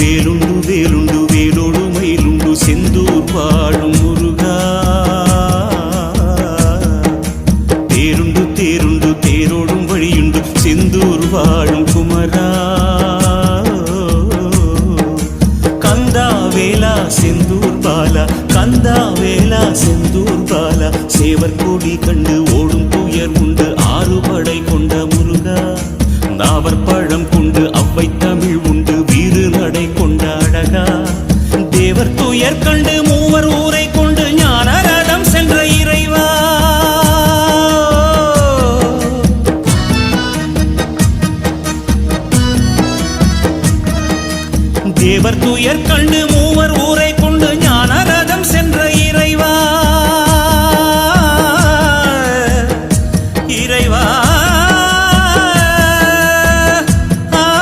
வேலுண்டு வேலுண்டு வேலோடு மயிலுண்டு செந்தூர் வாழும் முருகா. தேருண்டு தேருண்டு தேரோடும் வழியுண்டு செந்தூர் வாழும் குமரா. கந்தா வேலா செந்தூர் பாலா, கந்தா வேலா செந்தூர் பாலா. சேவர் கோடி கண்டு ஓடும் துயர் உண்டு ஆறுபடை கொண்ட முருகா. நாவர் பழம் கொண்டு அவ்வை தமிழ் உண்டு வீறு நடை கொண்ட அழகா. தேவர் துயர் கண்டு மூவர் ஊரை கொண்டு ஞான ரதம் சென்ற இறைவா. தேவர் துயர் கண்டு